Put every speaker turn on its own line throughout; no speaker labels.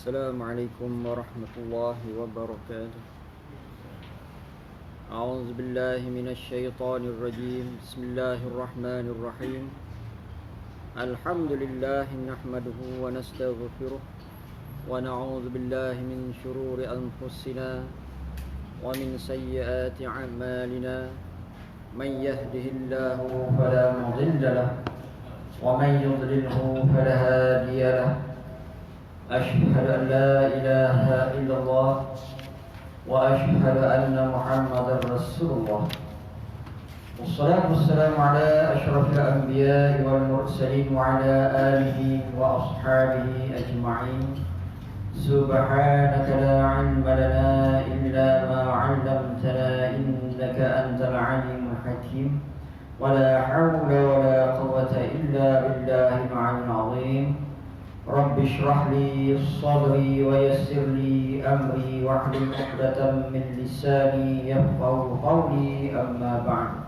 السلام عليكم ورحمة الله وبركاته. أعوذ بالله من الشيطان الرجيم. بسم الله الرحمن الرحيم. الحمد لله نحمده ونستغفره ونعوذ بالله من شرور أنفسنا ومن سيئات أعمالنا. من يهده الله فلا مضل له ومن يضلله فلا هادي له. أشهد أن لا إله إلا الله وأشهد أن محمدا رسول الله. والصلاة والسلام على أشرف الأنبياء والمرسلين وعلى آله وأصحابه أجمعين. سبحانك لا علم لنا إلا ما علمتنا إنك أنت العليم الحكيم. ولا حول ولا قوة إلا بالله العلي العظيم. رب اشرح لي صدري ويسر لي أمري واحلل عقدة من لساني يفقهوا قولي. أما بعد،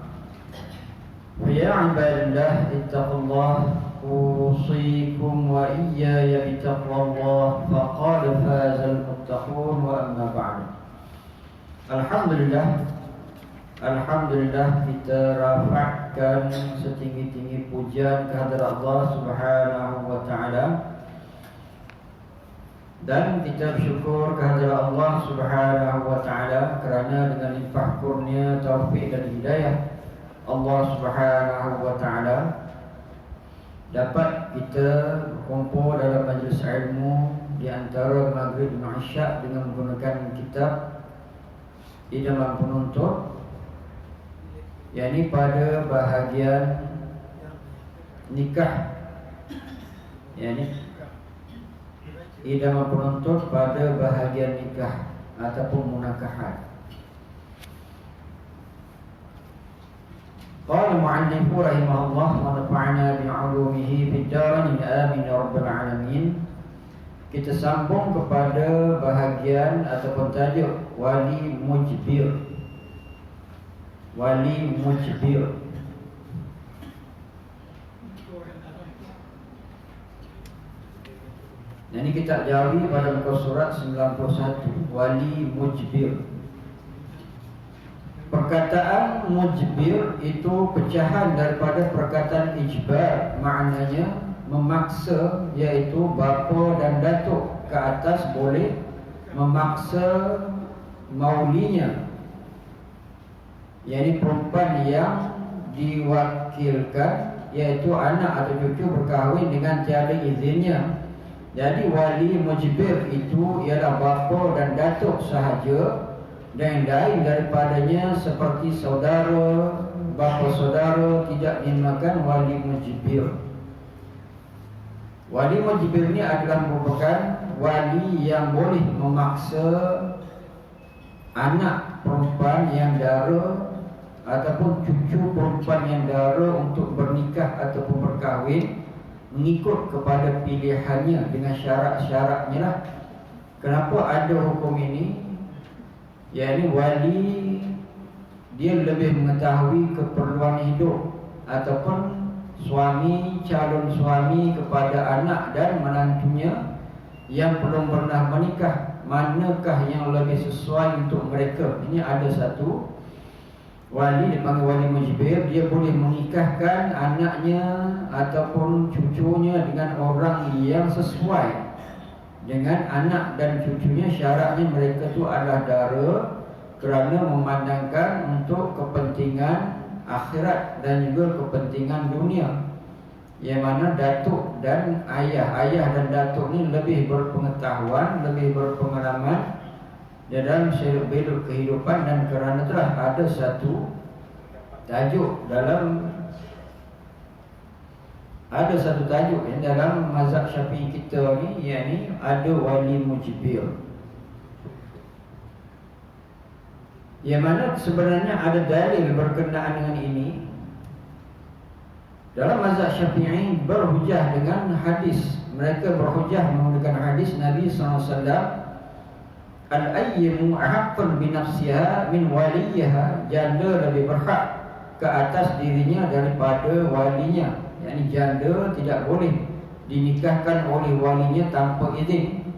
فيا عباد الله اتقوا الله. أوصيكم وإياي بتقوى الله فقد فاز المتقون. وأما بعد، Alhamdulillah kita rafa'kan setinggi-tinggi pujian kehadirat Allah Subhanahu wa taala, dan kita bersyukur kehadirat Allah Subhanahu wa taala kerana dengan limpah kurnia taufik dan hidayah Allah Subhanahu wa taala dapat kita berkumpul dalam majlis ilmu di antara maghrib dan isyak dengan menggunakan kitab Idaman Penuntut, yakni pada bahagian nikah, yakni Idaman Penuntut pada bahagian nikah ataupun munakahat. Qala al-mu'allif rahimahullah wa nafa'ana bi'ulumihi fid darain amin ya rabbal alamin. Kita sambung kepada bahagian ataupun tajuk wali mujbir. Wali mujbir. Ini kita jawab pada muka surat 91, wali mujbir. Perkataan mujbir itu pecahan daripada perkataan ijbar, maknanya memaksa, iaitu bapa dan datuk ke atas boleh memaksa maulinya, yakni perempuan yang diwakilkan, iaitu anak atau cucu berkahwin dengan tiada izinnya. Jadi wali mujbir itu ialah bapa dan datuk sahaja, dan lain daripadanya seperti saudara, bapa saudara tidak dinamakan wali mujbir. Wali mujbir ini adalah merupakan wali yang boleh memaksa anak perempuan yang dara ataupun cucu perempuan yang dara untuk bernikah ataupun berkahwin mengikut kepada pilihannya dengan syarat-syaratnya lah. Kenapa ada hukum ini? Yakni wali dia lebih mengetahui keperluan hidup ataupun calon suami kepada anak dan menantunya yang belum pernah menikah, manakah yang lebih sesuai untuk mereka. Ini ada satu wali dipanggil wali mujbir, dia boleh menikahkan anaknya ataupun cucunya dengan orang yang sesuai dengan anak dan cucunya. Syaratnya mereka itu adalah dara kerana memandangkan untuk kepentingan akhirat dan juga kepentingan dunia, yang mana datuk dan ayah dan datuk ni lebih berpengetahuan, lebih berpengalaman dalam seluk-beluk kehidupan. Dan kerana itulah ada satu tajuk yang dalam mazhab Syafi'i kita ni, yakni ada wali mujbir, yang mana sebenarnya ada dalil berkenaan dengan ini. Dalam mazhab Syafi'i berhujah dengan hadis. Mereka berhujah menggunakan hadis Nabi SAW, al-ayyimu ahaqqun binafsiha min waliyaha. Janda lebih berhak ke atas dirinya daripada walinya, yakni janda tidak boleh dinikahkan oleh walinya tanpa izin.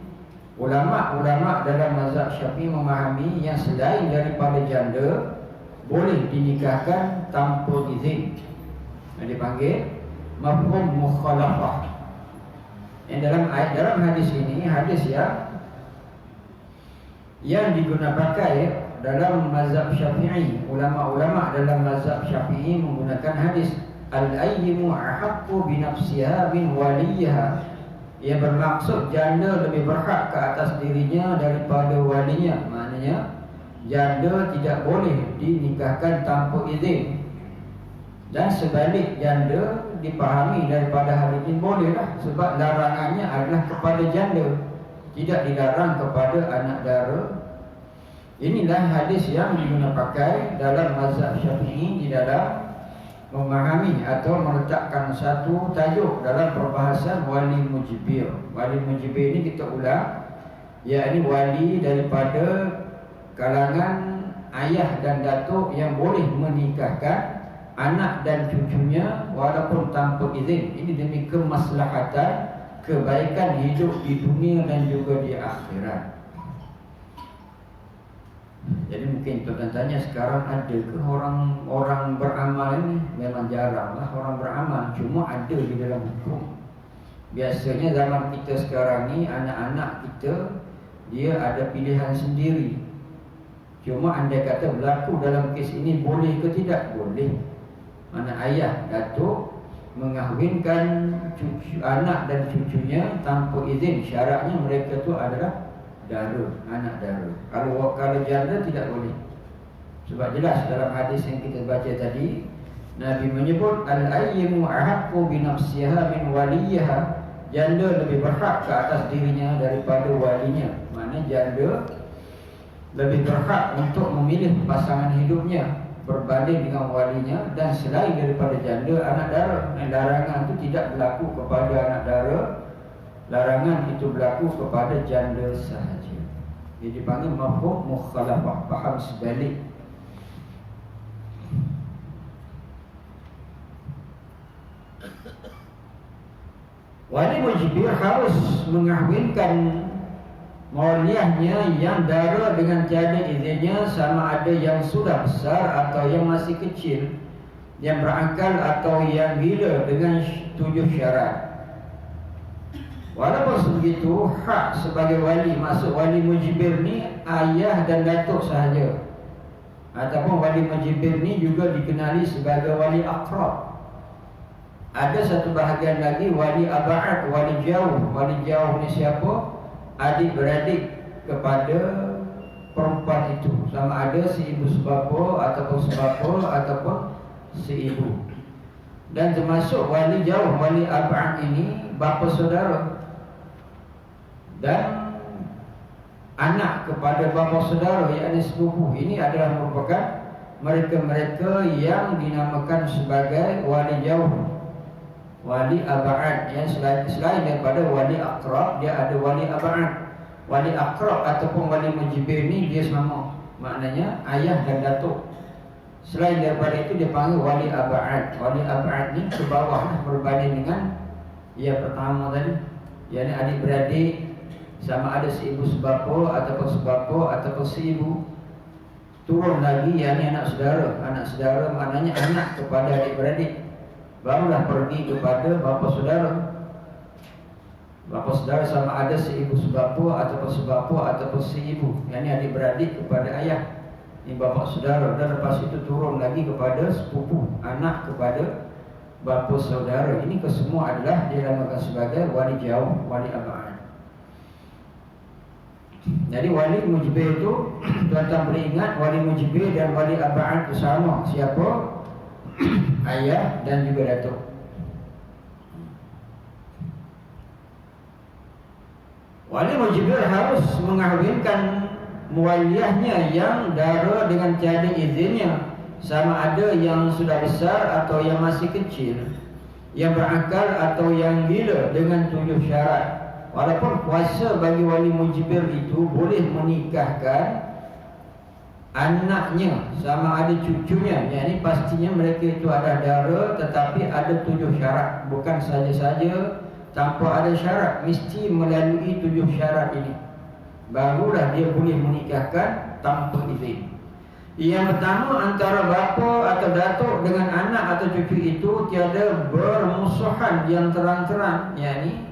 Ulama-ulama dalam mazhab Syafi'i memahami yang selain daripada janda boleh dinikahkan tanpa izin. Yang dipanggil mafhum mukhalafah. Yang dalam hadis ini, hadis yang digunakan dalam mazhab Syafi'i. Ulama-ulama dalam mazhab Syafi'i menggunakan hadis al-ayyimu ahaqqu bi nafsiha min waliha. Ia bermaksud janda lebih berhak ke atas dirinya daripada walinya. Maknanya janda tidak boleh dinikahkan tanpa izin. Dan sebalik janda dipahami daripada hal ini bolehlah, sebab larangannya adalah kepada janda, tidak dilarang kepada anak dara. Inilah hadis yang digunakan dalam mazhab Syafi'i di dalam memahami atau meletakkan satu tajuk dalam perbahasan wali mujibir. Wali mujibir ini kita ulang, yakni wali daripada kalangan ayah dan datuk yang boleh menikahkan anak dan cucunya walaupun tanpa izin. Ini demi kemaslahatan kebaikan hidup di dunia dan juga di akhirat. Jadi mungkin tuan tanya, sekarang ada ke orang beramal ini? Memang jaranglah orang beramal, cuma ada di dalam hukum. Biasanya zaman kita sekarang ni, anak-anak kita dia ada pilihan sendiri. Cuma andai kata berlaku dalam kes ini, boleh ke tidak? Boleh. Mana ayah datuk mengahwinkan anak dan cucunya tanpa izin. Syaratnya mereka tu adalah dara, anak dara. Kalau janda tidak boleh. Sebab jelas dalam hadis yang kita baca tadi, Nabi menyebut al-ayyimu ahaqqu bi nafsiha min waliha. Janda lebih berhak ke atas dirinya daripada walinya. Maknanya janda lebih berhak untuk memilih pasangan hidupnya berbanding dengan walinya. Dan selain daripada janda, anak dara. Larangan itu tidak berlaku kepada anak dara. Larangan itu berlaku kepada janda sahaja. Dia dipanggil mafhum mukhalafah, faham sebalik. Wali mujibir harus mengahwinkan mauliyahnya yang dara dengan tiada izinnya, sama ada yang sudah besar atau yang masih kecil, yang berakal atau yang gila, dengan 7 syarat. Walaupun begitu, hak sebagai wali, maksud wali mujibir ni ayah dan datuk sahaja. Ataupun wali mujibir ni juga dikenali sebagai wali akrab. Ada satu bahagian lagi wali aba'ad, wali jauh. Wali jauh ni siapa? Adik-beradik kepada perempuan itu, sama ada si ibu sebapa ataupun sebapa ataupun si ibu. Dan termasuk wali jauh, wali ab'ad ini bapa saudara dan anak kepada bapa saudara, yakni sepupu. Ini adalah merupakan mereka-mereka yang dinamakan sebagai wali jauh, wali aba'ad. Yang selain daripada wali akrab, dia ada wali aba'ad. Wali akrab ataupun wali mujibir ni dia sama, maknanya ayah dan datuk. Selain daripada itu dia panggil wali aba'ad. Wali aba'ad ni ke bawah berbanding dengan yang pertama tadi, yakni adik-beradik, sama ada si ibu sebapa ataupun sebapa ataupun si ibu. Turun lagi yakni anak saudara. Anak saudara maknanya anak kepada adik-beradik, barulah pergi kepada bapa saudara. Bapa saudara sama ada si ibu sebapa ataupun sebapa ataupun si ibu, yakni adik-beradik kepada ayah, ini bapa saudara. Dan lepas itu turun lagi kepada sepupu, anak kepada bapa saudara. Ini kesemua adalah dinamakan sebagai wali jauh, wali aba'ad. Jadi wali mujibir itu tuan-tuan boleh ingat, wali mujibir dan wali aba'ad itu sama. Siapa? Ayah dan juga datuk. Wali mujibir harus mengahwinkan muwaliyahnya yang dara dengan tiada izinnya, sama ada yang sudah besar atau yang masih kecil, yang berakal atau yang gila, dengan 7 syarat. Walaupun kuasa bagi wali mujibir itu boleh menikahkan anaknya sama ada cucunya, yakni pastinya mereka itu ada dara, tetapi ada 7 syarat. Bukan saja-saja tanpa ada syarat, mesti melalui 7 syarat ini. barulah dia boleh menikahkan tanpa izin. Yang pertama, antara bapa atau datuk dengan anak atau cucu itu tiada bermusuhan yang terang-terang, yakni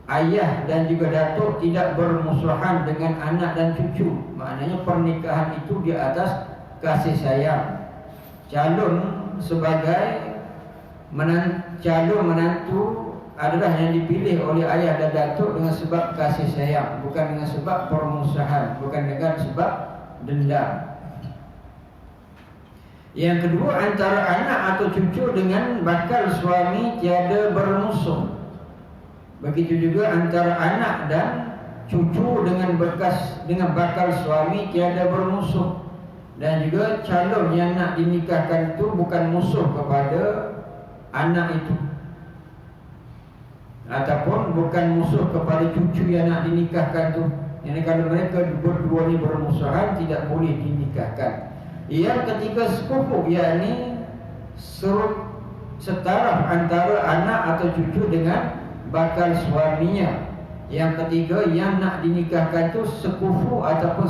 ayah dan juga datuk tidak bermusuhan dengan anak dan cucu. Maknanya pernikahan itu di atas kasih sayang. Calon sebagai calon menantu adalah yang dipilih oleh ayah dan datuk dengan sebab kasih sayang, bukan dengan sebab permusuhan, bukan dengan sebab dendam. Yang kedua, antara anak atau cucu dengan bakal suami tiada bermusuh. Begitu juga antara anak dan cucu dengan bakal suami tiada bermusuh. Dan juga calon yang nak dinikahkan itu bukan musuh kepada anak itu, ataupun bukan musuh kepada cucu yang nak dinikahkan itu. Jadi kalau mereka berdua ni bermusuhan, tidak boleh dinikahkan. Yang ketiga, sepupu, yakni setaraf antara anak atau cucu dengan bakal suaminya. Yang ketiga, yang nak dinikahkan itu sepupu ataupun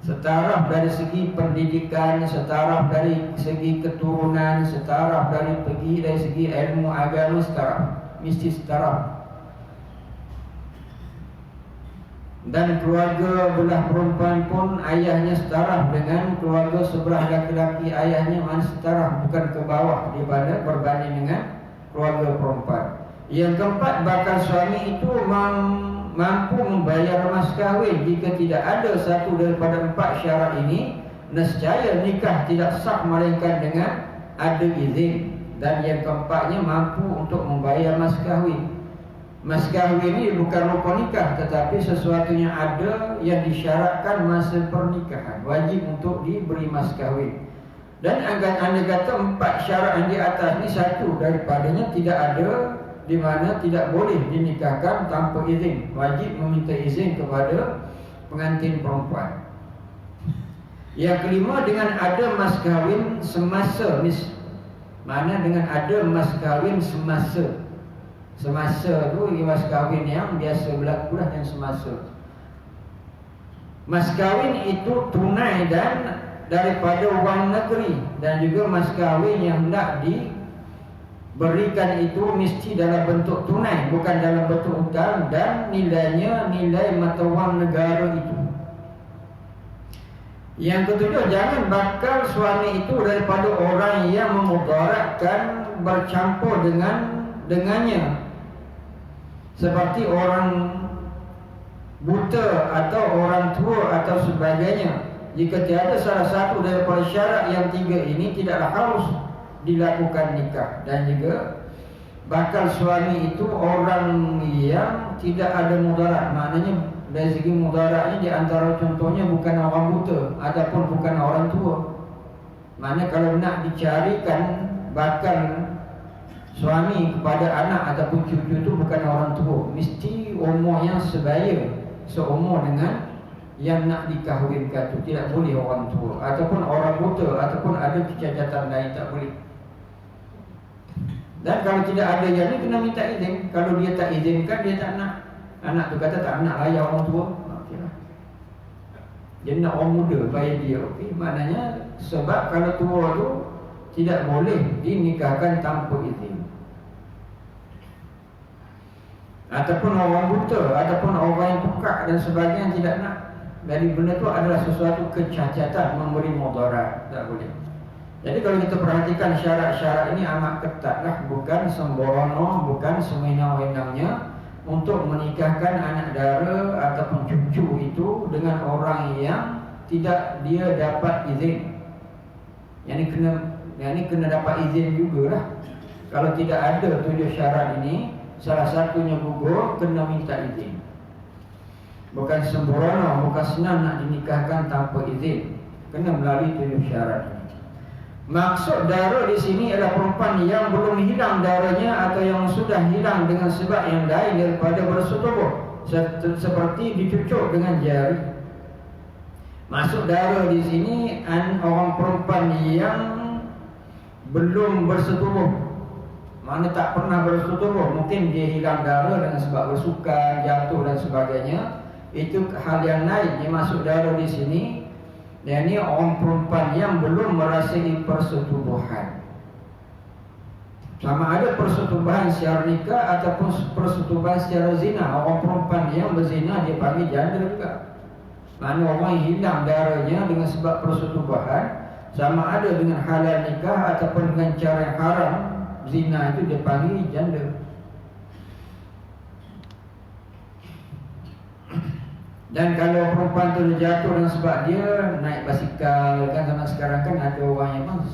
setaraf dari segi pendidikan, setaraf dari segi keturunan, setaraf dari segi ilmu agama, mesti setaraf. Dan keluarga belah perempuan pun ayahnya setaraf dengan keluarga sebelah laki-laki, ayahnya mana setaraf, bukan ke bawah daripada berbanding dengan keluarga perempuan. Yang keempat, bakal suami itu mampu membayar mas kahwin. Jika tidak ada satu daripada empat syarat ini, nescaya nikah tidak sah melainkan dengan ada izin. Dan yang keempatnya, mampu untuk membayar mas kahwin. Mas kahwin ini bukan rukun nikah, tetapi sesuatu yang ada yang disyaratkan masa pernikahan, wajib untuk diberi mas kahwin. Dan anda kata empat syarat yang di atas ini satu daripadanya tidak ada, di mana tidak boleh dinikahkan tanpa izin. Wajib meminta izin kepada pengantin perempuan. Yang kelima, dengan ada mas kahwin semasa, mana dengan ada mas kahwin semasa. Semasa tu mas kahwin yang biasa berlaku lah, yang semasa. Mas kahwin itu tunai dan daripada wang negeri, dan juga mas kahwin yang hendak diberikan itu mesti dalam bentuk tunai, bukan dalam bentuk hutang, dan nilainya nilai mata wang negara itu. Yang ketujuh, jangan bakal suami itu daripada orang yang memudaratkan bercampur dengannya, seperti orang buta atau orang tua atau sebagainya. Jika tiada salah satu daripada syarat yang tiga ini, tidaklah harus dilakukan nikah. Dan juga bakal suami itu orang yang tidak ada mudarat. Maknanya dari segi mudaratnya, di antara contohnya bukan orang buta ataupun bukan orang tua. Maknanya kalau nak dicarikan bakal suami kepada anak ataupun cucu itu bukan orang tua, mesti umur yang sebaya, seumur dengan yang nak dikahwinkan itu. Tidak boleh orang tua ataupun orang buta ataupun ada kecacatan lain, tak boleh. Dan kalau tidak ada yang ni, kena minta izin. Kalau dia tak izinkan, dia tak nak. Anak tu kata tak nak layan orang tua, okey lah. Dia nak orang muda bayar dia, okey. Maknanya sebab kalau tua tu tidak boleh dinikahkan tanpa izin. Ataupun orang buta, ataupun orang yang pekak dan sebagainya tidak nak. Dari benda tu adalah sesuatu kecacatan, memberi mudarat, tak boleh. Jadi kalau kita perhatikan syarat-syarat ini amat ketat lah, bukan sembrono, bukan semena-menanya untuk menikahkan anak dara ataupun cucu itu dengan orang yang tidak dia dapat izin. Yang ini kena dapat izin jugalah. Kalau tidak ada tujuh syarat ini, salah satunya gugur, kena minta izin. Bukan sembrono, bukan senang nak dinikahkan tanpa izin. Kena melalui tujuh syarat ini. Maksud dara di sini adalah perempuan yang belum hilang darahnya atau yang sudah hilang dengan sebab yang lain daripada bersetubuh, seperti dicucuk dengan jari. Maksud dara di sini orang perempuan yang belum bersetubuh, mana tak pernah bersetubuh. Mungkin dia hilang darah dengan sebab bersukan, jatuh dan sebagainya. itu hal yang lain. Yang masuk dara di sini, yang ini orang perempuan yang belum merasai persetubuhan. Sama ada persetubuhan secara nikah ataupun persetubuhan secara zina. Orang perempuan yang berzina dia panggil janda juga. Mana orang yang hilang darahnya dengan sebab persetubuhan, sama ada dengan halal nikah ataupun dengan cara yang haram zina, itu dia panggil janda. Dan kalau perempuan tu jatuh dengan sebab dia naik basikal, kan zaman sekarang kan ada orang yang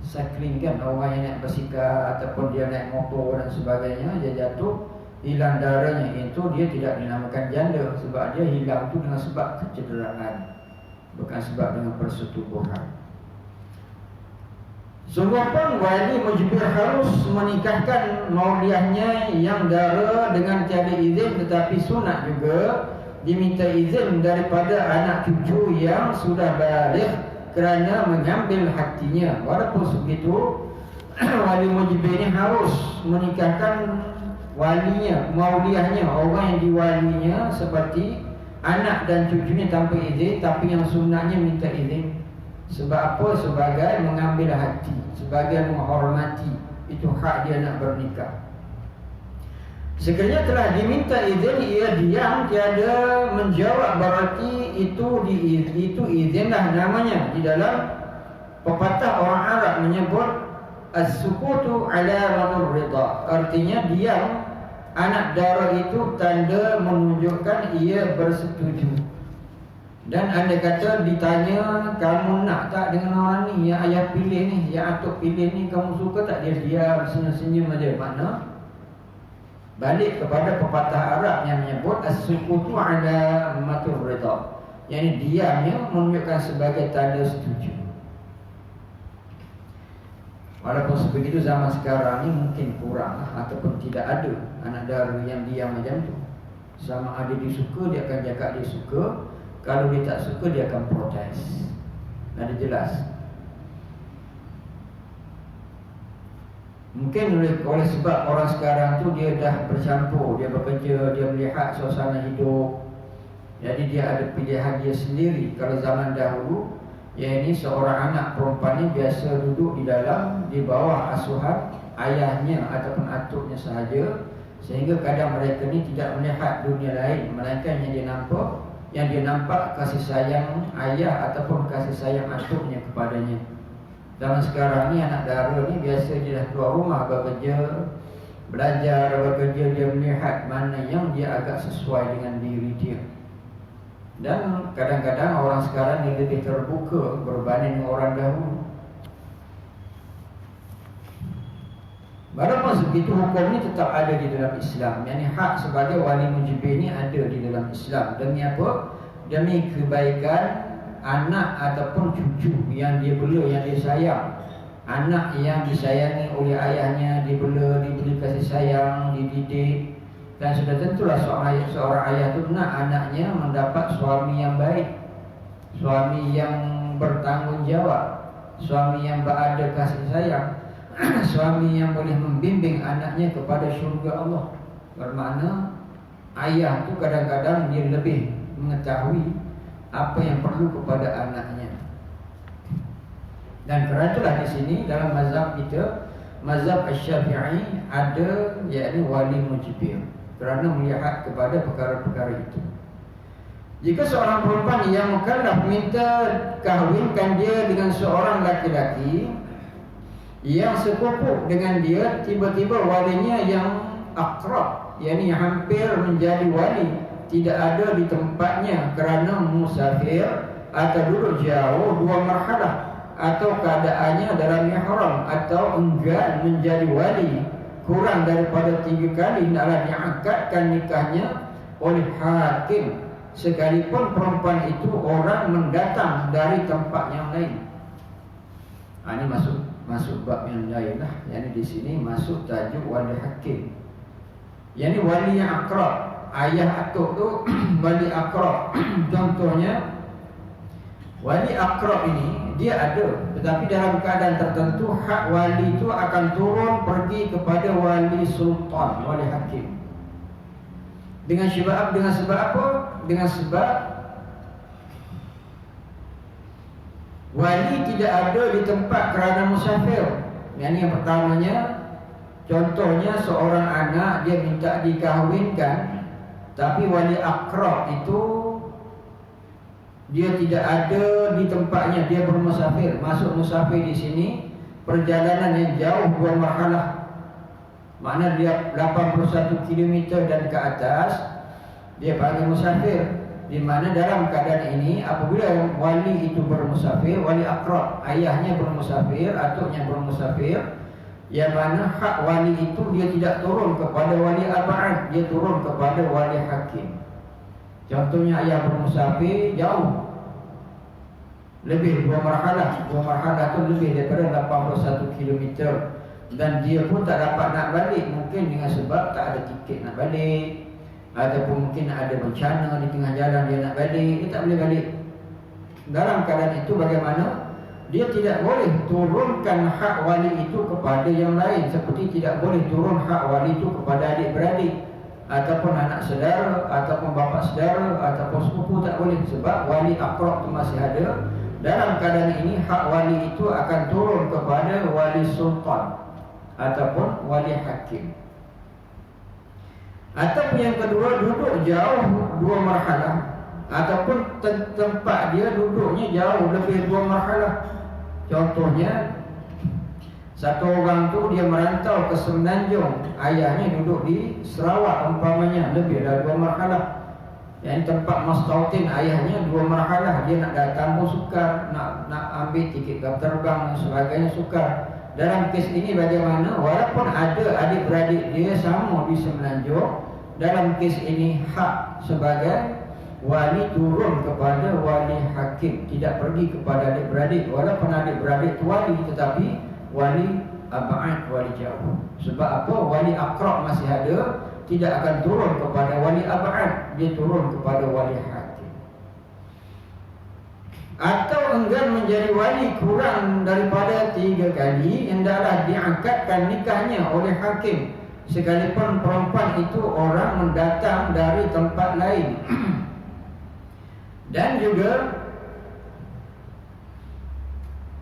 cycling kan, orang yang naik basikal ataupun dia naik motor dan sebagainya, dia jatuh hilang darahnya, itu dia tidak dinamakan janda sebab dia hilang tu dengan sebab kecederaan, bukan sebab dengan persetubuhan. Sungguh pun wali mujbir harus menikahkan mauliahnya yang dara dengan tiada izin, tetapi sunat juga diminta izin daripada anak cucu yang sudah baligh kerana mengambil hatinya. Walaupun sebegitu, wali mujbir ini harus menikahkan walinya, mauliahnya, orang yang diwalinya, seperti anak dan cucunya tanpa izin, tapi yang sunatnya minta izin. Sebab apa? Sebagai mengambil hati, sebagai menghormati. Itu hak dia nak bernikah. Sekiranya telah diminta izin, ia diam tiada menjawab, berarti itu izinlah namanya. Di dalam pepatah orang Arab menyebut as-sukutu alamatun ridha, artinya diam anak dara itu tanda menunjukkan ia bersetuju. Dan anda kata ditanya, kamu nak tak dengan orang ni yang ayah pilih ni, yang atuk pilih ni, kamu suka tak? Dia diam senyum-senyum aja. Mana? Balik kepada pepatah Arab yang menyebut as-sukutu alamatun ridha, yang diamnya menunjukkan sebagai tanda setuju. Walaupun sebegitu zaman sekarang ni mungkin kurang ataupun tidak ada anak dara yang diam macam tu. Sama ada dia suka, dia akan cakap dia suka. Kalau dia tak suka, dia akan protes. Ada jelas. Mungkin oleh sebab orang sekarang tu dia dah bercampur, dia bekerja, dia melihat suasana hidup, jadi dia ada pilihan dia sendiri. Kalau zaman dahulu, yang ini seorang anak perempuan ni biasa duduk di bawah asuhan ayahnya ataupun atuknya sahaja, sehingga kadang mereka ni tidak melihat dunia lain, melainkan yang dia nampak kasih sayang ayah ataupun kasih sayang atuknya kepadanya. Zaman sekarang ni anak dara ni biasa dia dah keluar rumah bekerja, belajar, bekerja, dia melihat mana yang dia agak sesuai dengan diri dia. Dan kadang-kadang orang sekarang ni lebih terbuka berbanding dengan orang dahulu. Walaupun sebegitu, hukum ni tetap ada di dalam Islam. Yang ni hak sebagai wali mujbir ni ada di dalam Islam. Demi apa? Demi kebaikan anak ataupun cucu yang dia bela, yang dia sayang. Anak yang disayangi oleh ayahnya, dibela, diberi kasih sayang, dididik. Dan sudah tentulah seorang ayah itu nak anaknya mendapat suami yang baik, suami yang bertanggungjawab, suami yang berada kasih sayang, suami yang boleh membimbing anaknya kepada syurga Allah. Bermakna ayah itu kadang-kadang dia lebih mengetahui apa yang perlu kepada anaknya. Dan kerana itulah di sini dalam mazhab kita, mazhab Asy-Syafi'i, ada yakni wali mujbir, kerana melihat kepada perkara-perkara itu. Jika seorang perempuan yang mukallaf minta kahwinkan dia dengan seorang laki-laki yang sepupu dengan dia, tiba-tiba walinya yang akrab, yakni hampir menjadi wali, tidak ada di tempatnya kerana musafir atau duduk jauh, dua marhalah, atau keadaannya dalam ihram, atau enggan menjadi wali kurang daripada 3 kali, hendaklah diakadkan nikahnya oleh hakim, sekalipun perempuan itu orang mendatang dari tempat yang lain. Ini masuk bab yang lain lah. Yang di sini masuk tajuk wali hakim. Yang ini wali yang akrab, ayah atuk tu wali akrab. Contohnya wali akrab ini dia ada, tetapi dalam keadaan tertentu hak wali itu akan turun pergi kepada wali sultan, wali hakim. Dengan sebab apa? Dengan sebab wali tidak ada di tempat kerana musafir. Yang pertamanya, contohnya seorang anak dia minta dikahwinkan, tapi wali akrab itu dia tidak ada di tempatnya, dia bermusafir. Masuk musafir di sini perjalanan yang jauh 2 marhalah. Makna dia 81 km dan ke atas, dia panggil musafir. Di mana dalam keadaan ini apabila wali itu bermusafir, wali akrab, ayahnya bermusafir, atuknya bermusafir, yang mana hak wali itu dia tidak turun kepada wali abad, dia turun kepada wali hakim. Contohnya ayah bermusafir jauh, lebih 2 marhalah. 2 marhalah itu lebih daripada 81 km, dan dia pun tak dapat nak balik. Mungkin dengan sebab tak ada tiket nak balik, ataupun mungkin ada bencana di tengah jalan dia nak balik, dia tak boleh balik. Dalam keadaan itu bagaimana? Dia tidak boleh turunkan hak wali itu kepada yang lain, seperti tidak boleh turun hak wali itu kepada adik-beradik, ataupun anak saudara, ataupun bapa saudara, ataupun sepupu, tak boleh. Sebab wali akrab itu masih ada. Dalam keadaan ini hak wali itu akan turun kepada wali sultan ataupun wali hakim. Ataupun yang kedua, duduk jauh 2 marhalah, ataupun tempat dia duduknya jauh lebih 2 marhalah. Contohnya, satu orang tu dia merantau ke Semenanjung, ayahnya duduk di Sarawak umpamanya, lebih dari 2 marhalah. Yang tempat Mastautin ayahnya 2 marhalah, dia nak datang pun sukar, nak ambil tiket kapal terbang dan sebagainya sukar. Dalam kes ini bagaimana? Walaupun ada adik-beradik dia sama di Semenanjung, dalam kes ini hak sebagai wali turun kepada wali hakim, tidak pergi kepada adik-beradik. Walaupun adik-beradik itu wali, tetapi wali abad, wali jauh. Sebab apa? Wali akrab masih ada, tidak akan turun kepada wali abad, dia turun kepada wali hakim. Atau enggan menjadi wali kurang daripada 3 kali, hendaklah diangkatkan nikahnya oleh hakim, sekalipun perempuan itu orang mendatang dari tempat lain. Dan juga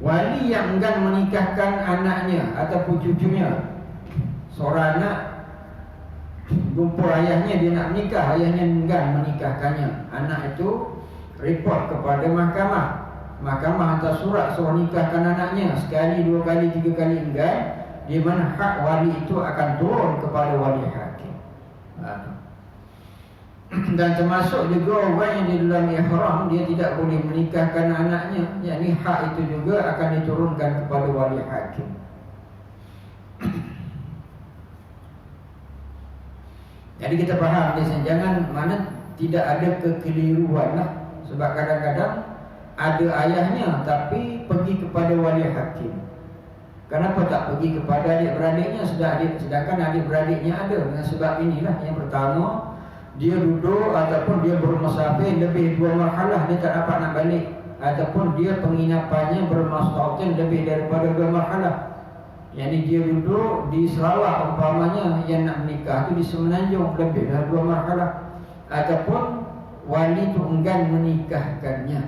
wali yang enggan menikahkan anaknya ataupun cucunya. Seorang anak jumpa ayahnya, dia nak menikah, ayahnya enggan menikahkannya. Anak itu report kepada mahkamah. Mahkamah hantar surat suruh nikahkan anaknya. Sekali, 2 kali, 3 kali enggan, di mana hak wali itu akan turun kepada wali hakim. Dan termasuk juga orang yang di dalam ihram, dia tidak boleh menikahkan anaknya. Yakni hak itu juga akan diturunkan kepada wali hakim. Jadi kita faham, jangan mana tidak ada kekeliruan lah. Sebab kadang-kadang ada ayahnya tapi pergi kepada wali hakim. Kenapa tak pergi kepada adik-beradiknya, sedangkan adik-beradiknya ada? Dengan sebab inilah. Yang pertama, dia duduk ataupun dia bermusafir lebih 2 marhalah, dia tak dapat nak balik. Ataupun dia penginapannya bermastautin lebih daripada 2 marhalah. Yang ni dia duduk di Sarawak umpamanya, yang nak menikah tu di Semenanjung, lebih dari 2 marhalah. Ataupun wali tu enggan menikahkannya,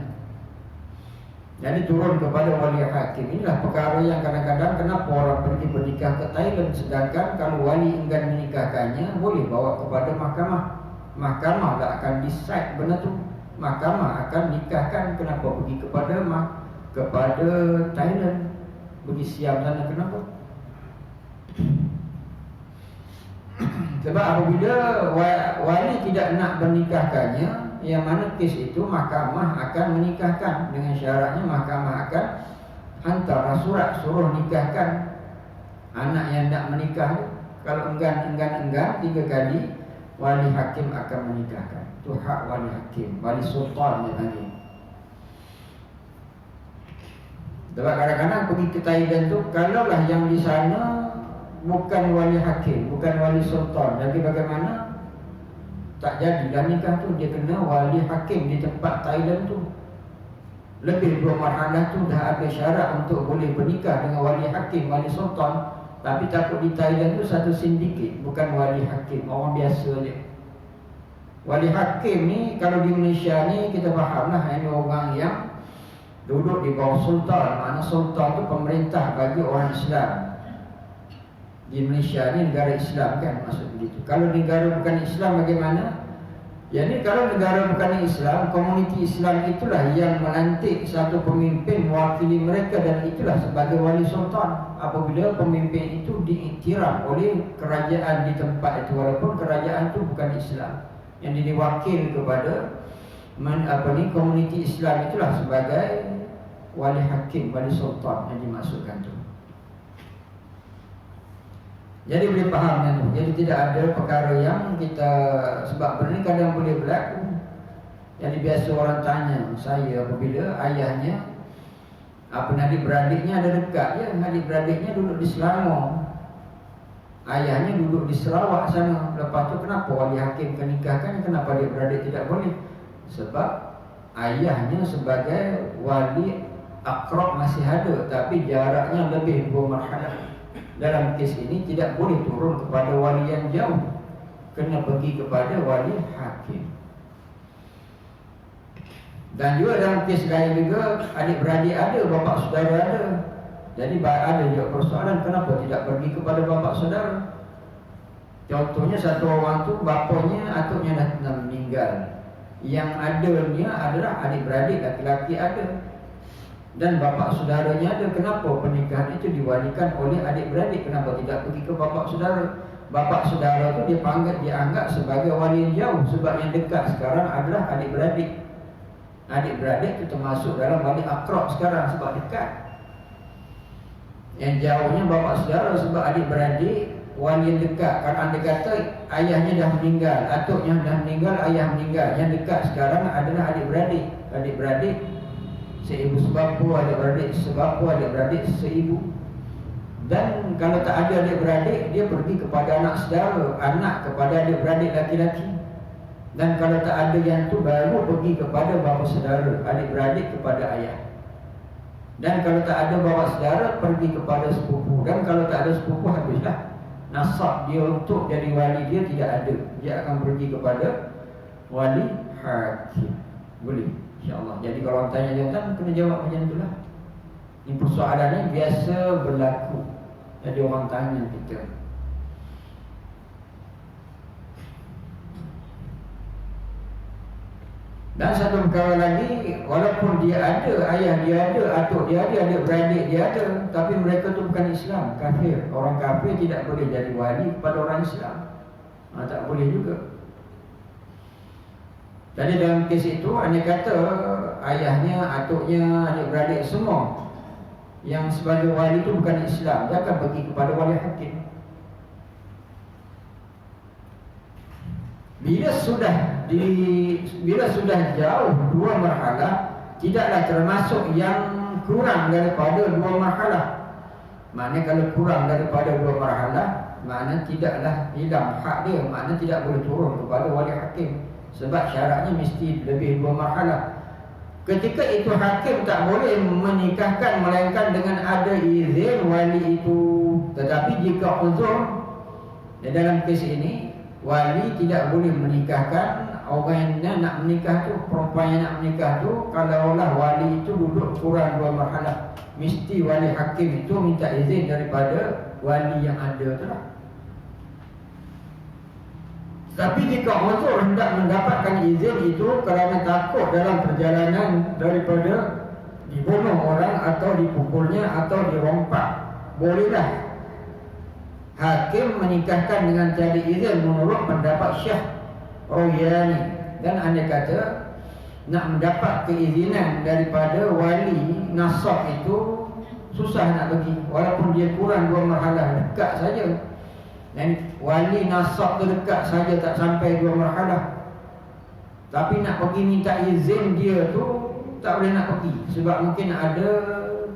jadi turun kepada wali hakim. Inilah perkara yang kadang-kadang kenapa orang pergi bernikah ke Thailand, sedangkan kalau wali enggan menikahkannya, boleh bawa kepada mahkamah. Mahkamah tak akan decide benda tu. Mahkamah akan nikahkan. Kenapa pergi kepada Thailand, pergi Siam sana, kenapa? Sebab apabila wali tidak nak menikahkannya, yang mana kes itu mahkamah akan menikahkan. Dengan syaratnya mahkamah akan hantar surat suruh nikahkan anak yang nak menikah. Kalau enggan 3 kali, wali hakim akan menikahkan. Itu hak wali hakim, wali sultan dia panggil. Sebab kadang-kadang pergi ke Thailand tu, kalaulah yang di sana bukan wali hakim, bukan wali sultan, jadi bagaimana? Tak jadilah nikah tu. Dia kena wali hakim di tempat Thailand tu. Lebih 2 marhalah tu dah ada syarat untuk boleh bernikah dengan wali hakim, wali sultan. Tapi takut di Thailand tu satu sindiket, bukan wali hakim, orang biasa je. Wali hakim ni kalau di Malaysia ni kita fahamlah, ini orang yang duduk di bawah sultan. Mana sultan tu pemerintah bagi orang Islam. Di Malaysia ni negara Islam kan, maksud begitu. Kalau negara bukan Islam bagaimana? Ya ni kalau negara bukan Islam, komuniti Islam itulah yang melantik satu pemimpin mewakili mereka, dan itulah sebagai wali sultan. Apabila pemimpin itu diiktiraf oleh kerajaan di tempat itu, walaupun kerajaan itu bukan Islam, yang diwakil kepada komuniti Islam, itulah sebagai wali hakim, wali sultan yang dimaksudkan tu. Jadi boleh fahamnya tu. Jadi tidak ada perkara yang kita, sebab benda ni kadang boleh berlaku. Jadi biasa orang tanya saya apabila ayahnya adik-beradiknya ada dekat je, adik-beradiknya duduk di Selangor, ayahnya duduk di Sarawak sana. Lepas tu kenapa wali hakim kenikahkan, kenapa adik-beradik tidak boleh? Sebab ayahnya sebagai wali akrab masih ada, tapi jaraknya lebih 2 marhalah. Dalam kes ini tidak boleh turun kepada wali yang jauh, kena pergi kepada wali hakim. Dan juga dalam kes lain juga, adik-beradik ada, bapa saudara ada. Jadi ada juga persoalan, kenapa tidak pergi kepada bapa saudara? Contohnya satu orang tu bapanya, atuknya dah meninggal, yang adanya adalah adik-beradik laki-laki ada, dan bapa saudaranya ada. Kenapa pernikahan itu diwalikan oleh adik-beradik? Kenapa tidak pergi ke bapa saudara? Bapa saudara itu dianggap sebagai wali yang jauh, sebab yang dekat sekarang adalah adik-beradik. Adik-beradik itu termasuk dalam wali akrab sekarang sebab dekat. Yang jauhnya bapa saudara, sebab adik-beradik wali yang dekat. Kalau anda kata ayahnya dah meninggal, atuknya dah meninggal, ayah meninggal, yang dekat sekarang adalah adik-beradik. Adik-beradik seibu sebapa, adik-beradik sebapa, adik-beradik seibu. Dan kalau tak ada adik-beradik, dia pergi kepada anak saudara, anak kepada adik-beradik laki-laki. Dan kalau tak ada yang tu, baru pergi kepada bapa saudara, adik-beradik kepada ayah. Dan kalau tak ada bapa saudara, pergi kepada sepupu. Dan kalau tak ada sepupu, habislah nasab dia untuk jadi wali dia tidak ada. Dia akan pergi kepada wali hakim. Boleh, insya-Allah. Jadi kalau orang tanya jantan, kena jawab macam itulah. Ini persoalan ni biasa berlaku. Jadi orang tanya kita. Dan satu perkara lagi, walaupun dia ada, ayah dia ada, atuk dia ada, adik-beradik dia ada, tapi mereka tu bukan Islam, kafir. Orang kafir tidak boleh jadi wali kepada orang Islam. Tak boleh juga. Jadi dalam kes itu, anda kata ayahnya, atuknya, adik-beradik semua yang sebagai wali itu bukan Islam, dia akan pergi kepada wali hakim. Bila sudah jauh 2 marhalah, tidaklah termasuk yang kurang daripada 2 marhalah. Maknanya kalau kurang daripada 2 marhalah, maknanya tidaklah hilang hak dia, maknanya tidak boleh turun kepada wali hakim. Sebab syaratnya mesti lebih 2 marhalah. Ketika itu hakim tak boleh menikahkan melainkan dengan ada izin wali itu. Tetapi jika uzur, dalam kes ini wali tidak boleh menikahkan orang yang nak menikah tu, perempuan yang nak menikah tu, kalaulah wali itu duduk kurang 2 marhalah, mesti wali hakim itu minta izin daripada wali yang ada tu lah. Tapi jika uzur hendak mendapatkan izin itu kerana takut dalam perjalanan daripada dibunuh orang atau dipukulnya atau dirompak, bolehlah hakim menikahkan dengan tiada izin menurut pendapat Syekh Royani. Dan anda kata nak mendapat keizinan daripada wali nasab itu susah nak bagi, walaupun dia kurang 2 marhalah, dekat saja. Dan wali nasab tu dekat saja, tak sampai 2 marhalah. Tapi nak pergi minta izin dia tu tak boleh nak pergi, sebab mungkin ada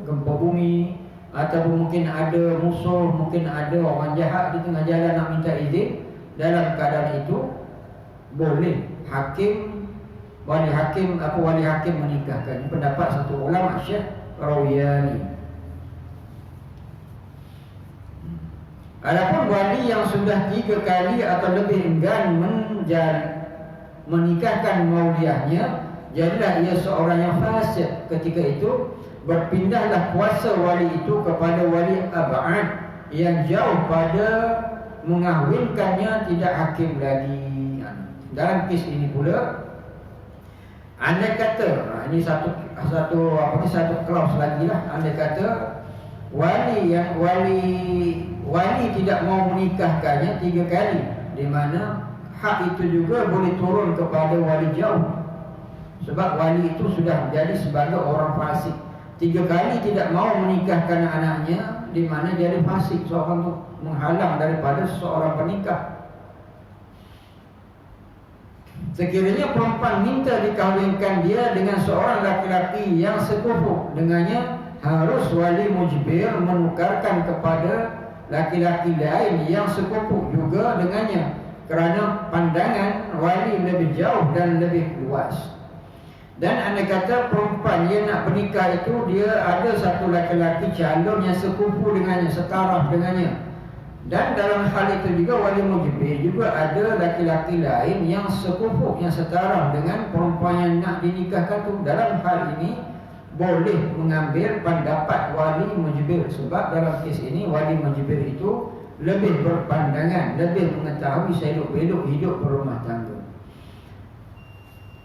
gempa bumi, ataupun mungkin ada musuh, mungkin ada orang jahat di tengah jalan nak minta izin. Dalam keadaan itu boleh wali hakim menikahkan. Pendapat satu ulama, Syekh Rawiyani. Adapun wali yang sudah 3 kali atau lebih enggan menikahkan mauliahnya, jadilah ia seorang yang fasik. Ketika itu berpindahlah kuasa wali itu kepada wali ab'ad yang jauh pada mengahwinkannya tidak hakim lagi. Dalam kes ini pula, andai kata, ini satu klaus lagi lah. Andai kata wali tidak mau menikahkannya 3 kali, di mana hak itu juga boleh turun kepada wali jauh. Sebab wali itu sudah menjadi sebagai orang fasik. 3 kali tidak mau menikahkan anaknya, di mana jadi fasik, seorang itu menghalang daripada seorang penikah. Sekiranya perempuan minta dikahwinkan dia dengan seorang laki-laki yang sekufu dengannya, harus wali mujbir menukarkan kepada laki-laki lain yang sekufu juga dengannya, kerana pandangan wali lebih jauh dan lebih luas. Dan andai kata perempuan yang nak bernikah itu, dia ada satu laki-laki calon yang sekufu dengannya, setaraf dengannya, dan dalam hal itu juga wali mujbir juga ada laki-laki lain yang sekufu, yang setaraf dengan perempuan yang nak dinikahkan itu. Dalam hal ini boleh mengambil pendapat wali mujbir, sebab dalam kes ini wali mujbir itu lebih berpandangan, lebih mengetahui selok-belok hidup berumah tangga.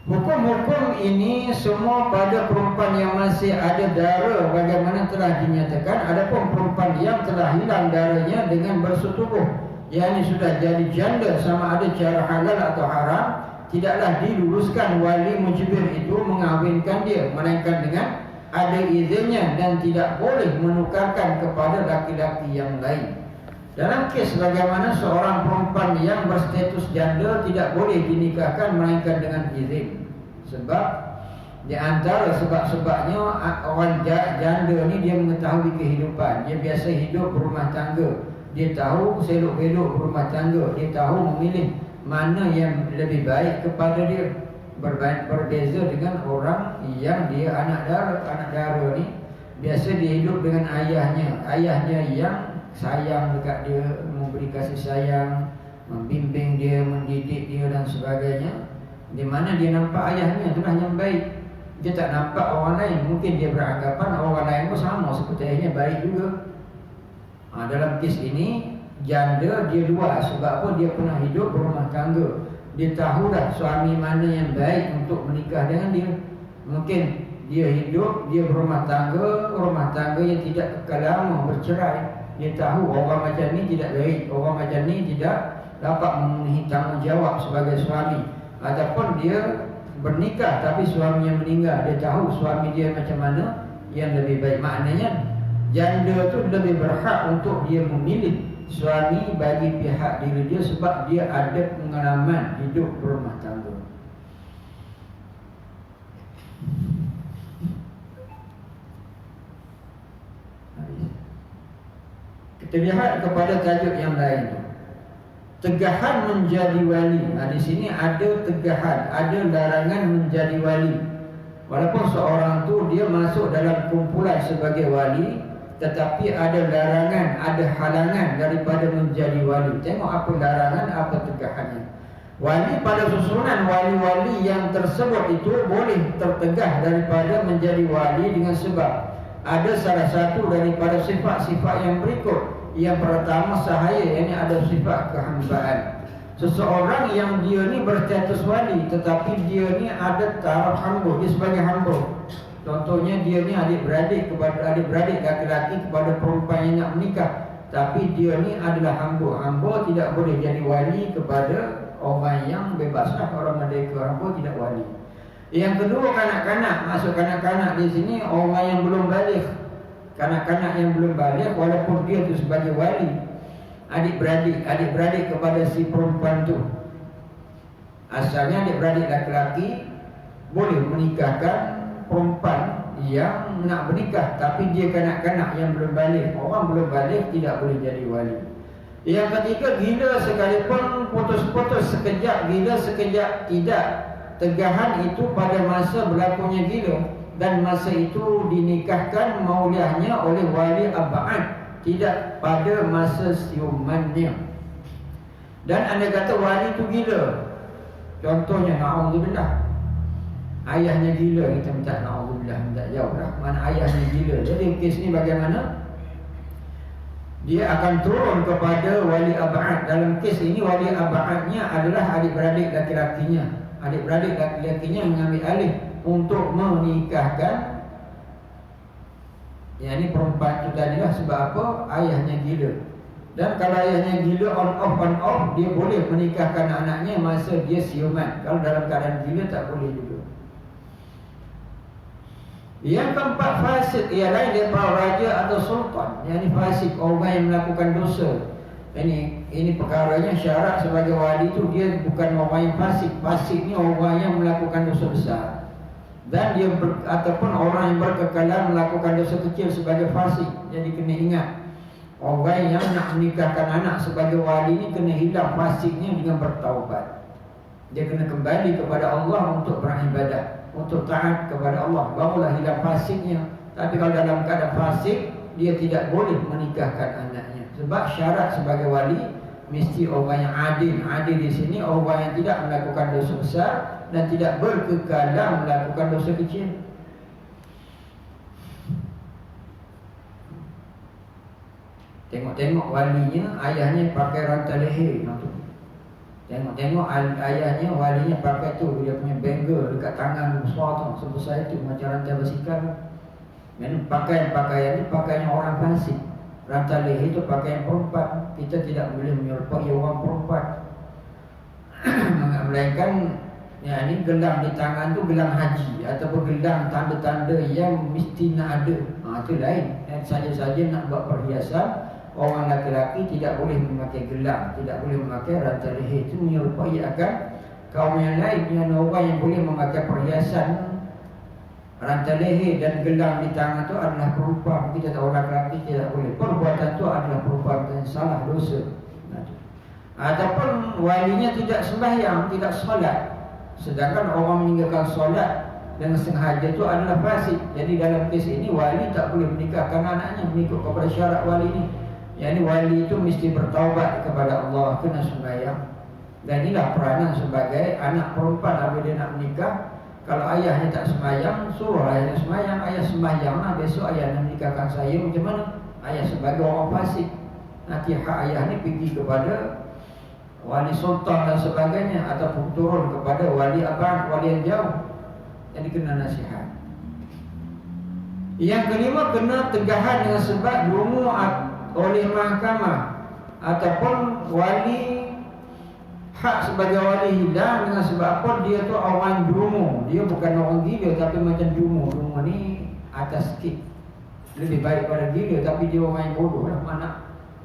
Hukum-hukum ini semua pada perempuan yang masih ada dara, bagaimana telah dinyatakan. Adapun perempuan yang telah hilang darahnya dengan bersetubuh, yakni sudah jadi janda, sama ada cara halal atau haram, tidaklah diluluskan wali mujbir itu mengahwinkan dia, melainkan dengan ada izinnya, dan tidak boleh menukarkan kepada laki-laki yang lain. Dalam kes bagaimana seorang perempuan yang berstatus janda tidak boleh dinikahkan melainkan dengan izin. Sebab di antara sebab-sebabnya, orang janda ni dia mengetahui kehidupan, dia biasa hidup berumah tangga, dia tahu selok-belok berumah tangga, dia tahu memilih mana yang lebih baik kepada dia. Berbeza dengan orang yang dia anak dara. Anak dara ni biasa dia hidup dengan ayahnya yang sayang dekat dia, memberi kasih sayang, membimbing dia, mendidik dia dan sebagainya, di mana dia nampak ayahnya itulah yang baik. Dia tak nampak orang lain. Mungkin dia beranggapan orang lain pun sama seperti ayahnya, baik juga. Dalam kes ini janda dia luas. Sebab apa? Dia pernah hidup berumah tangga, dia tahu dah suami mana yang baik untuk menikah dengan dia. Mungkin dia hidup, dia berumah tangga yang tidak kekal lama, bercerai. Dia tahu orang macam ni tidak baik, orang macam ni tidak dapat memenuhi tanggungjawab sebagai suami. Ataupun dia bernikah tapi suami yang meninggal, dia tahu suami dia macam mana yang lebih baik. Maknanya janda tu lebih berhak untuk dia memilih suami bagi pihak diri dia, sebab dia ada pengalaman hidup berumah tangga. Kita lihat kepada tajuk yang lain, tegahan menjadi wali. Di sini ada tegahan, ada larangan menjadi wali. Walaupun seorang tu dia masuk dalam kumpulan sebagai wali, tetapi ada larangan, ada halangan daripada menjadi wali. Tengok apa larangan, apa tegahannya. Wali pada susunan wali-wali yang tersebut itu boleh tertegah daripada menjadi wali dengan sebab ada salah satu daripada sifat-sifat yang berikut. Yang pertama sahaya, ini ada sifat kehambaan. Seseorang yang dia ni berstatus wali, tetapi dia ni ada taraf hamba, dia sebagai hamba. Contohnya dia ni adik-beradik laki-laki kepada perempuan yang nak menikah, tapi dia ni adalah hamba. Hamba tidak boleh jadi wali kepada orang yang bebaslah, orang merdeka. Hamba tidak wali. Yang kedua, kanak-kanak. Masuk kanak-kanak di sini orang yang belum balik. Kanak-kanak yang belum balik, walaupun dia tu sebagai wali, adik-beradik kepada si perempuan tu. Asalnya adik-beradik laki-laki boleh menikahkan perempuan yang nak bernikah, tapi dia kanak-kanak yang belum balik. Orang belum balik tidak boleh jadi wali. Yang ketiga, gila sekalipun putus-putus sekejap, gila sekejap tidak. Tegahan itu pada masa berlakunya gila, dan masa itu dinikahkan mauliahnya oleh wali ab'ad, tidak pada masa siumannya. Dan anda kata wali itu gila, Contohnya na'udzubillah, ayahnya gila, kita minta na'udzubillah, minta jauh lah. Mana ayahnya gila. Jadi kes ni bagaimana? Dia akan turun kepada wali ab'ad. Dalam kes ini wali ab'adnya adalah adik-beradik laki-lakinya. Adik-beradik laki-lakinya mengambil alih untuk menikahkan yang ini perempuan itu tadilah. Sebab apa? Ayahnya gila. Dan kalau ayahnya gila on off, dia boleh menikahkan anaknya masa dia siuman. Kalau dalam keadaan gila tak boleh juga. Yang keempat fasik ialah dia raja atau sultan. Yang ini fasik, orang yang melakukan dosa. Ini perkaranya syarat sebagai wali itu dia bukan orang yang fasik. Fasik ni orang yang melakukan dosa besar. Dan dia ataupun orang yang berkekalan melakukan dosa kecil sebagai fasik. Jadi kena ingat, orang yang nak menikahkan anak sebagai wali ni kena hilang fasiknya dengan bertaubat. Dia kena kembali kepada Allah untuk beribadah, untuk taat kepada Allah, barulah hilang fasiknya. Tapi kalau dalam keadaan fasik, dia tidak boleh menikahkan anaknya. Sebab syarat sebagai wali mesti orang yang adil. Adil di sini orang yang tidak melakukan dosa besar dan tidak berkekalan melakukan dosa kecil. Tengok-tengok walinya, ayahnya pakai rantai leher. Tengok-tengok ayahnya, walinya pakai tu, dia punya bangle dekat tangan besar tu, sebesar itu, macam rantai basikal. Dan pakaian ni pakaian orang fasik. Rantai leher itu pakaian perempuan. Kita tidak boleh menyerupai orang perempuan. Melainkan ya, ini gelang di tangan tu gelang haji ataupun gelang tanda-tanda yang mesti nak ada. Itu lain. Saja-saja nak buat perhiasan, orang laki-laki tidak boleh memakai gelang, tidak boleh memakai rantai leher. Itu menyerupai akan kaum yang lain, yang orang yang boleh memakai perhiasan rantai leher dan gelang di tangan itu adalah perempuan. Kita tahu laki-laki tidak boleh. Perbuatan itu adalah perbuatan yang salah, dosa. Ataupun walinya tidak sembahyang, tidak solat, sedangkan orang meninggalkan solat dengan sengaja itu adalah fasik. Jadi dalam kes ini wali tak boleh menikahkan anaknya mengikut kepada syarat wali ini. Yang ini wali itu mesti bertaubat kepada Allah, kena sembahyang. Dan inilah peranan sebagai anak perempuan apabila dia nak menikah. Kalau ayahnya tak sembahyang, suruh ayahnya sembahyang. Ayah sembahyanglah, besok ayah nak menikahkan saya macam mana? Ayah sebagai orang fasik. Nanti hak ayah ni pergi kepada wali sultan dan sebagainya, ataupun turun kepada wali abad, wali yang jauh. Jadi kena nasihat. Yang kelima, kena tegahan dengan sebab dungu oleh mahkamah, ataupun wali hak sebagai wali hilang dengan sebab apa? Dia tu orang dungu. Dia bukan orang gila tapi macam dungu. Dungu ni atas sikit, lebih baik pada gila, tapi dia orang yang bodoh lah. Mana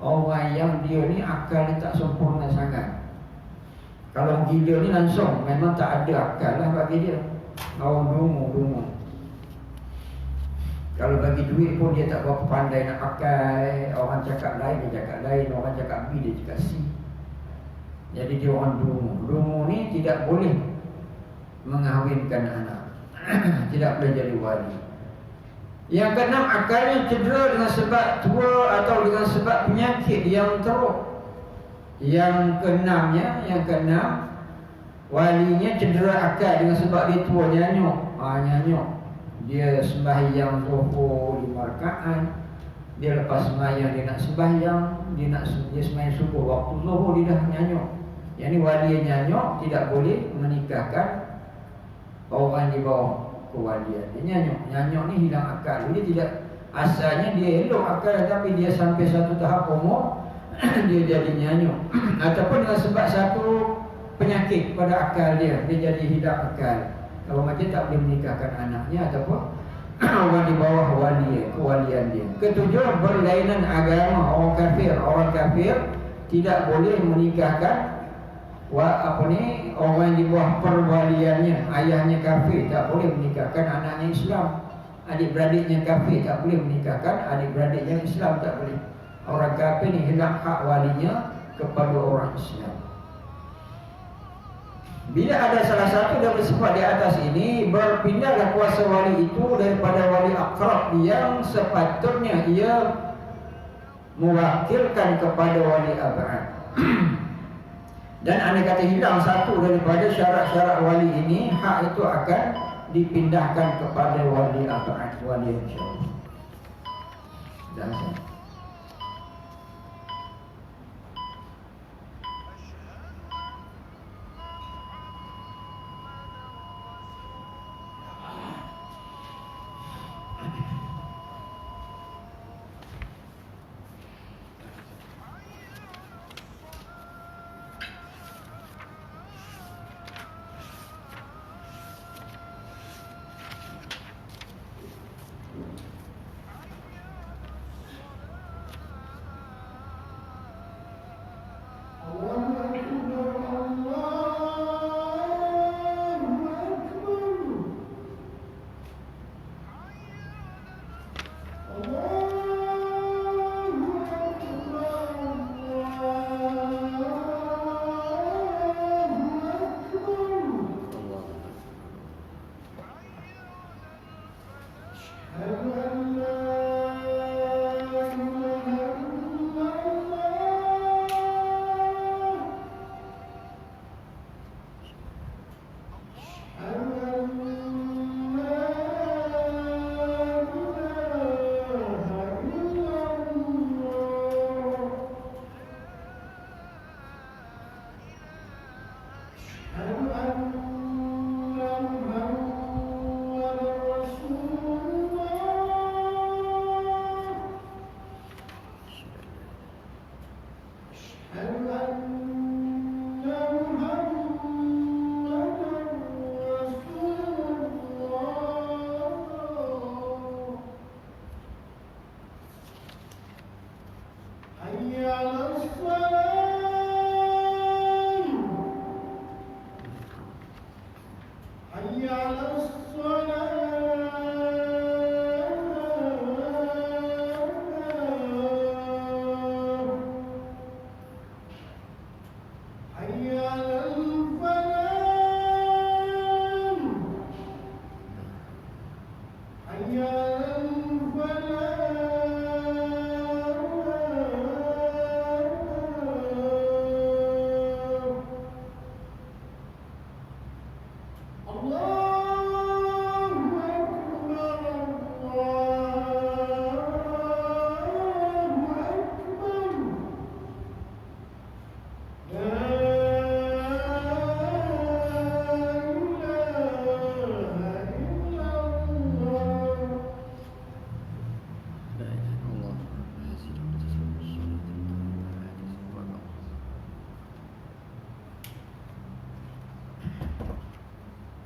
orang yang dia ni akalnya tak sempurna sangat. Kalau gila ni langsung memang tak ada akal lah bagi dia. Orang dungu. Kalau bagi duit pun dia tak berapa pandai nak pakai. Orang cakap lain, dia cakap lain. Orang cakap B, dia cakap C. Jadi dia orang dungu. Dungu ni tidak boleh mengahwinkan anak. Tidak boleh jadi wali. Yang keenam, akalnya cedera dengan sebab tua atau dengan sebab penyakit yang teruk. Yang keenam, walinya cedera akal dengan sebab dia tua, nyanyuk. Nyanyuk. Dia sembahyang zuhur 5 rakaat. Dia lepas sembahyang dia nak sembahyang, dia sembahyang subuh waktu zuhur dia dah nyanyuk. Yang ni wali yang nyanyuk tidak boleh menikahkan orang di bawah kewalian. Dia nyanyuk ni hilang akal. Dia tidak, asalnya dia elok akal, tapi dia sampai satu tahap umur dia jadi nyanyuk. Ataupun dengan sebab satu penyakit pada akal dia jadi hilang akal. Kalau macam tak boleh menikahkan anaknya ataupun orang di bawah kewalian dia. Ketujuh, berlainan agama. Orang kafir tidak boleh menikahkan orang di bawah perwaliannya. Ayahnya kafir tak boleh menikahkan anaknya Islam. Adik-beradiknya kafir tak boleh menikahkan adik-beradiknya Islam, tak boleh. Orang kafir ni hilang hak walinya kepada orang Islam. Bila ada salah satu dari sifat di atas ini, berpindahlah kuasa wali itu daripada wali akrab yang sepatutnya ia mewakilkan kepada wali abad. Dan andai kata hilang satu daripada syarat-syarat wali ini, hak itu akan dipindahkan kepada wali abad, wali insya-Allah. Dan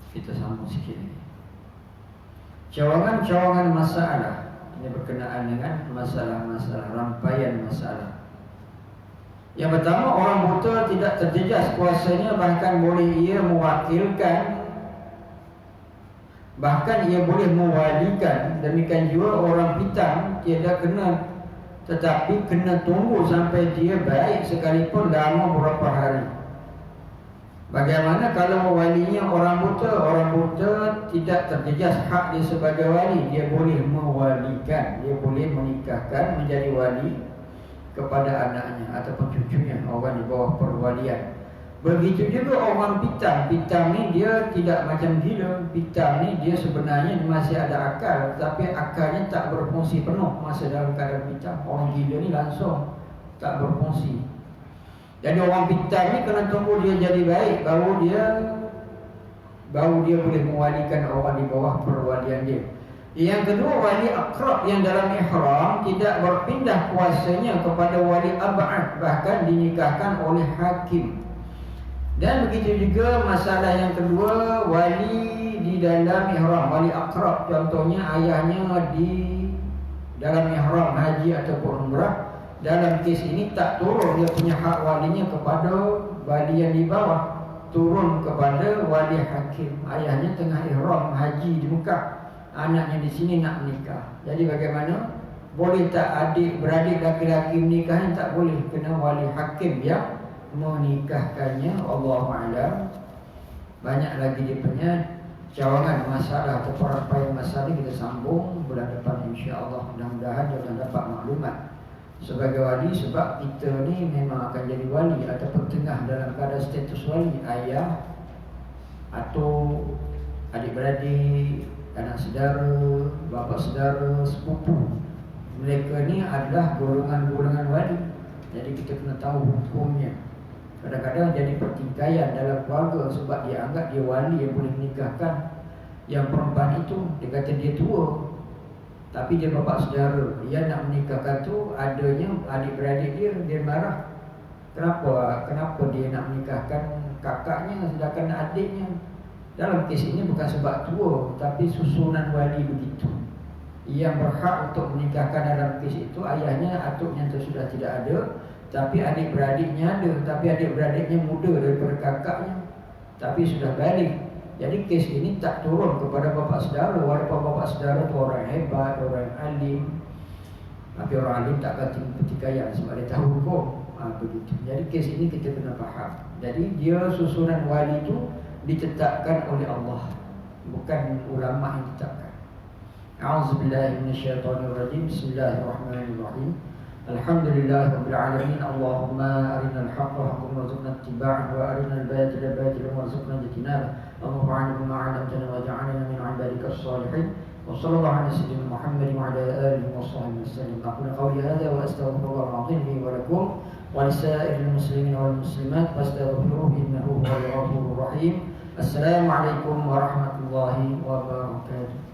kita sambung sikit lagi. Cawangan-cawangan masalah ini berkenaan dengan masalah-masalah, rangkaian masalah. Yang pertama, orang buta tidak terjejas kuasanya, bahkan boleh ia mewakilkan, bahkan ia boleh mewalikan. Demikian juga orang pitam tiada kena, tetapi kena tunggu sampai dia baik sekalipun lama beberapa hari. Bagaimana kalau walinya orang buta? Orang buta tidak terjejas hak dia sebagai wali. Dia boleh mewalikan, dia boleh menikahkan menjadi wali kepada anaknya ataupun cucunya, orang di bawah perwalian. Begitu juga orang pitam. Pitam ni dia tidak macam gila. Pitam ni dia sebenarnya masih ada akal, tapi akalnya tak berfungsi penuh masa dalam keadaan pitam. Orang gila ni langsung tak berfungsi. Jadi orang pitam ni kena tunggu dia jadi baik, baru dia boleh mewalikan orang di bawah perwalian dia. Yang kedua, wali akrab yang dalam ihram tidak berpindah kuasanya kepada wali ab'ad, bahkan dinikahkan oleh hakim. Dan begitu juga masalah yang kedua, wali di dalam ihram, wali akrab, contohnya ayahnya di dalam ihram haji ataupun umrah. Dalam kes ini tak turun dia punya hak walinya kepada wali yang di bawah, turun kepada wali hakim. Ayahnya tengah ihram haji di Mekah, anaknya di sini nak menikah. Jadi bagaimana? Boleh tak adik-beradik laki-laki menikahnya? Tak boleh, kena wali hakim yang menikahkannya. Allahu a'lam. Banyak lagi dia punya cawangan masalah atau perapaian masalah, kita sambung bulan depan insya-Allah. Mudah-mudahan kita dapat maklumat sebagai wali, sebab kita ni memang akan jadi wali ataupun tengah dalam keadaan status wali, ayah atau adik-beradik, anak saudara, bapa saudara, sepupu. Mereka ni adalah golongan-golongan wali. Jadi kita kena tahu hukumnya. Kadang-kadang jadi pertikaian dalam keluarga sebab dia anggap dia wali yang boleh menikahkan yang perempuan itu. Dia kata dia tua, tapi dia bapa saudara. Yang nak menikahkan tu adanya adik-beradik dia marah. Kenapa dia nak menikahkan kakaknya sedangkan adiknya? Dalam kes ini bukan sebab tua, tapi susunan wali begitu. Yang berhak untuk menikahkan dalam kes itu ayahnya, atuknya sudah tidak ada, tapi adik-beradiknya ada. Tapi adik-beradiknya muda daripada kakaknya, tapi sudah balik. Jadi kes ini tak turun kepada bapa saudara. Walaupun bapa saudara itu orang hebat, orang alim, tapi orang alim takkan timbul pertikaian sebab dia tahu hukum. Begitu. Jadi kes ini kita kena faham. Jadi dia susunan wali itu ditetapkan oleh Allah, bukan ulama yang ditetapkan. A'udzubillahi minasyaitonirrajim. Bismillahirrahmanirrahim. Alhamdulillahirabbil alamin. Allahumma arinal haqqa haqqan warzuqna ittiba'ahu wa arinal batila batilan warzuqna ijtinabah. Allahumma bima 'allamtana waj'alna min 'ibadika as-salihin. Wa sallallahu ala sayyidina Muhammad wa ala alihi wa sahbihi wasallam. Aqulu qawli hadha wa astaghfirullahal 'azim li wa lakum wa lisa'iril muslimin wal muslimat fastaghfiruhu innahu huwal ghafurur rahim. Assalamualaikum warahmatullahi wabarakatuh.